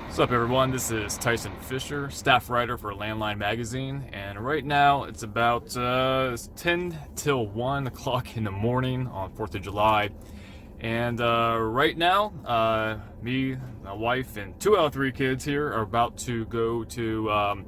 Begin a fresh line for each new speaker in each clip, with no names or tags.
What's up, everyone? This is Tyson Fisher, staff writer for Landline Magazine, and right now it's about 10 till 1 o'clock in the morning on 4th of July. And right now, me, my wife, and 2 out of 3 kids here are about to go to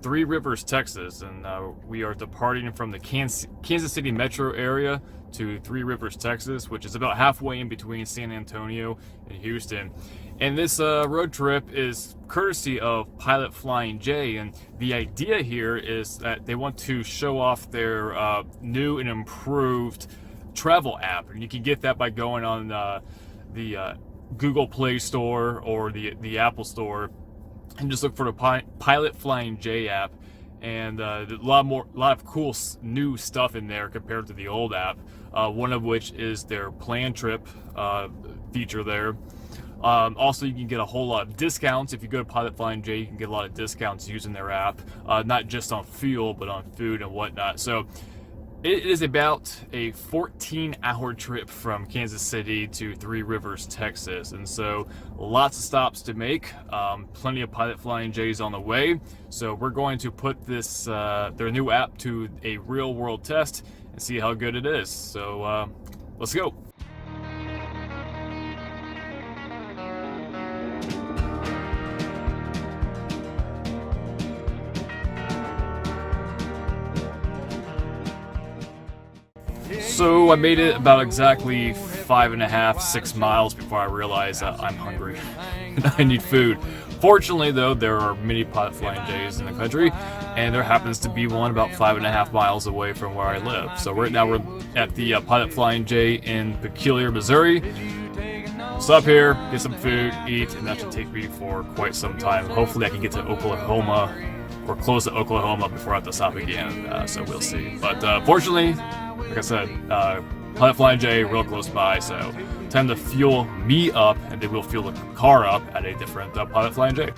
Three Rivers, Texas, and we are departing from the Kansas City metro area to Three Rivers, Texas, which is about halfway in between San Antonio and Houston. And this road trip is courtesy of Pilot Flying J, and the idea here is that they want to show off their new and improved travel app, and you can get that by going on the Google Play Store or the Apple Store and just look for the Pilot Flying J app, and a lot of cool new stuff in there compared to the old app. One of which is their plan trip feature there. Also, you can get a whole lot of discounts if you go to Pilot Flying J. You can get a lot of discounts using their app, not just on fuel but on food and whatnot. So it is about a 14-hour trip from Kansas City to Three Rivers, Texas, and so lots of stops to make. Plenty of Pilot Flying J's on the way. So we're going to put this their new app to a real-world test and see how good it is. So let's go. So I made it about exactly 5.5, 6 miles before I realized that I'm hungry and I need food. Fortunately, though, there are many Pilot Flying J's in the country, and there happens to be one about 5.5 miles away from where I live. So right now we're at the Pilot Flying J in Peculiar, Missouri. Stop here, get some food, eat, and that should take me for quite some time. Hopefully I can get to Oklahoma or close to Oklahoma before I have to stop again, so we'll see. But fortunately, like I said, Pilot Flying J real close by, so time to fuel me up, and then we'll fuel the car up at a different Pilot Flying J.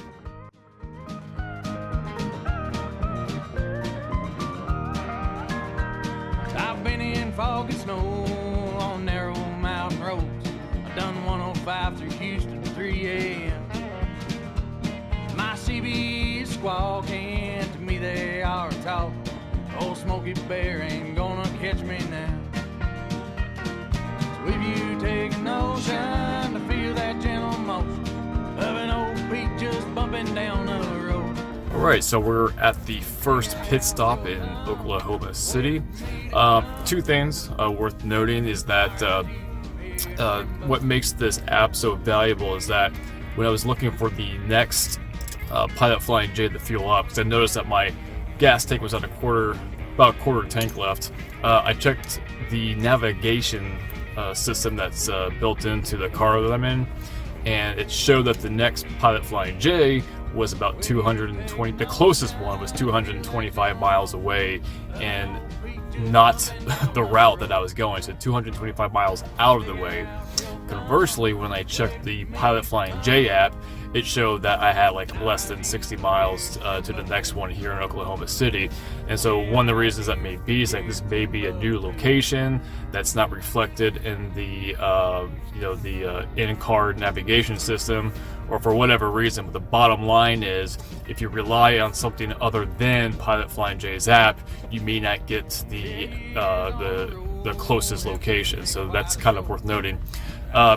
I've been in fog and snow on narrow mountain roads. I've done 105 through Houston at 3 a.m. My CB is squawking, to me they are talking. Old Smokey Bear ain't gonna catch me now. So if you take a notion to feel that gentle motion of an old Pete just bumping down the road.
Alright, so we're at the first pit stop in Oklahoma City. 2 things worth noting is that what makes this app so valuable is that when I was looking for the next Pilot Flying J to fuel up, because I noticed that my gas tank was at about a quarter tank left. I checked the navigation system that's built into the car that I'm in, and it showed that the next Pilot Flying J was about 220. The closest one was 225 miles away, and not the route that I was going, so 225 miles out of the way. Conversely, when I checked the Pilot Flying J app, it showed that I had like less than 60 miles to the next one here in Oklahoma City. And so one of the reasons that may be is that this may be a new location that's not reflected in the in-car navigation system, or for whatever reason. But the bottom line is, if you rely on something other than Pilot Flying J's app, you may not get the closest location. So that's kind of worth noting.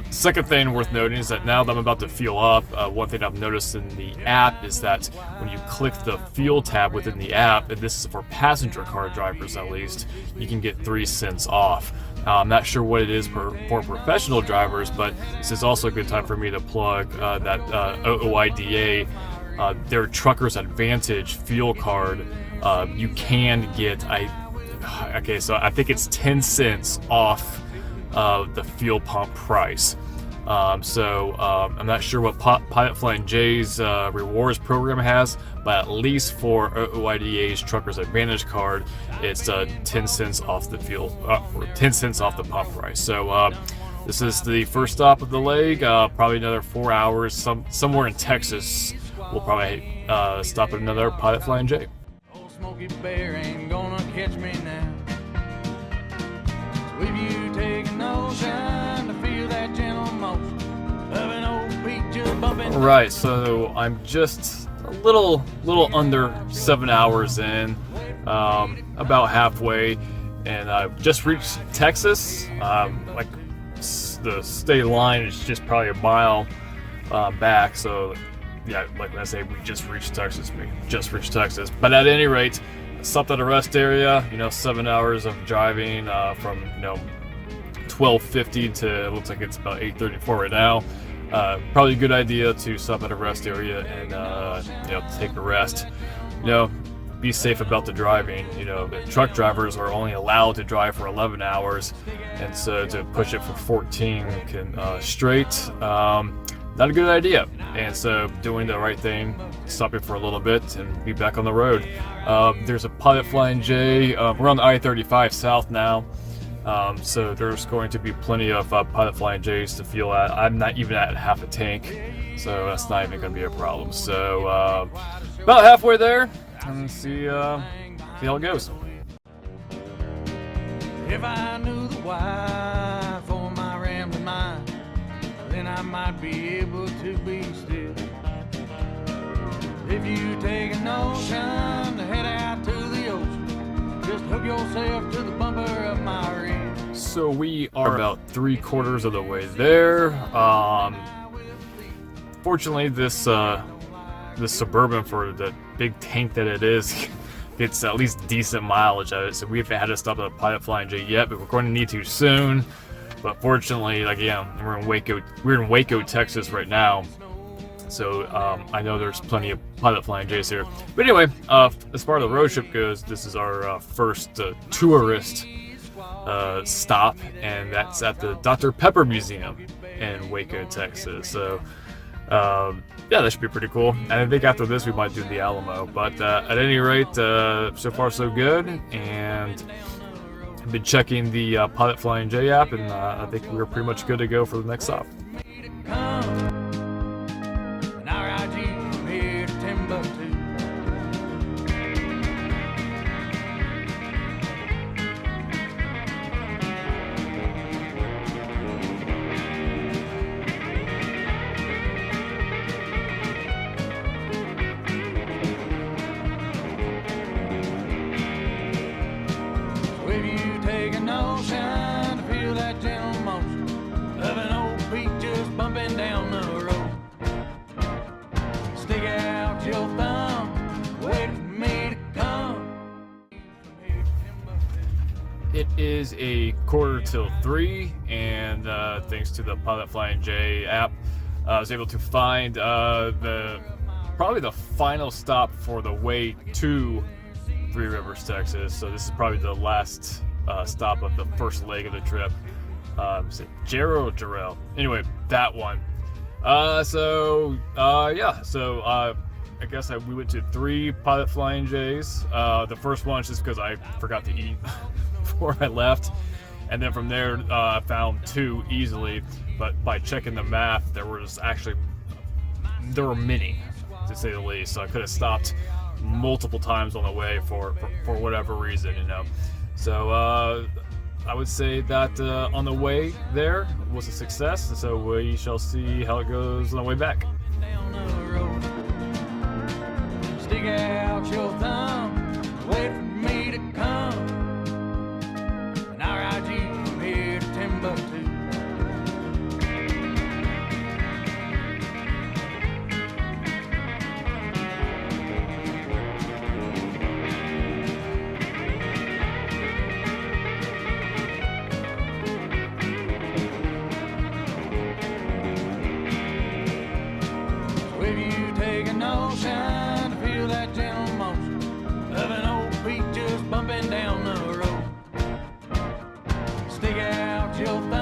Second thing worth noting is that now that I'm about to fuel up, one thing I've noticed in the app is that when you click the fuel tab within the app, and this is for passenger car drivers at least, you can get 3 cents off. I'm not sure what it is for professional drivers, but this is also a good time for me to plug that OOIDA, their Truckers Advantage fuel card. You can get, so I think it's 10 cents off the fuel pump price. I'm not sure what Pilot Flying J's rewards program has, but at least for OOIDA's Truckers Advantage card, it's 10 cents off the fuel, or 10 cents off the pump price. So this is the first stop of the leg. Probably another 4 hours. Somewhere in Texas, we'll probably stop at another Pilot Flying J.
Old Smokey Bear ain't gonna catch me now. So if you take a notion to feel that gentle motion of an old Pete just bumping
right, so I'm just a little under 7 hours in, about halfway, and I've just reached Texas. Like the state line is just probably a mile back, so yeah, like when I say we just reached Texas, But at any rate, stopped at a rest area. 7 hours of driving from 12:50 to, it looks like it's about 8:34 right now. Probably a good idea to stop at a rest area and take a rest. Be safe about the driving. The truck drivers are only allowed to drive for 11 hours, and so to push it for 14 straight, not a good idea. And so doing the right thing, stopping for a little bit and be back on the road. There's a Pilot Flying J. We're on the I-35 south now. So there's going to be plenty of Pilot Flying J's to fuel at. I'm not even at half a tank, so that's not even going to be a problem. So about halfway there, and see how it goes.
If I knew the why for my rambling mind, then I might be able to be still. If you take a notion to head out to the ocean, just hook yourself to the bumper of my rim.
So we are about 3/4 of the way there. Fortunately, this Suburban, for the big tank that it is, gets at least decent mileage out of it. So we haven't had to stop at a Pilot Flying J yet, but we're going to need to soon. But fortunately, we're in Waco, Texas right now. So I know there's plenty of Pilot Flying J's here. But anyway, as far as the road trip goes, this is our first tourist stop, and that's at the Dr. Pepper Museum in Waco, Texas. So yeah, that should be pretty cool. And I think after this we might do the Alamo. But at any rate, so far so good. And I've been checking the Pilot Flying J app, and I think we're pretty much good to go for the next stop.
If you take a notion to feel that gentle motion of an old peak just bumping down the road, stick out your thumb, wait for me to come.
It is a 2:45, and thanks to the Pilot Flying J app, I was able to find probably the final stop for the way to Three Rivers, Texas. So this is probably the last stop of the first leg of the trip. Is it Jarrell? Anyway, that one. Yeah. So I guess we went to 3 Pilot Flying J's. The first one is just because I forgot to eat before I left, and then from there I found 2 easily. But by checking the map, there were many, to say the least. So I could have stopped multiple times on the way for whatever reason, So I would say that on the way there was a success, and so we shall see how it goes on the way back.
Down the road, stick out your thumb, wait for me to come, and I'll ride you from here to Timbuktu. If you take a notion to feel that gentle motion of an old peak just bumping down the road, stick out your thumb.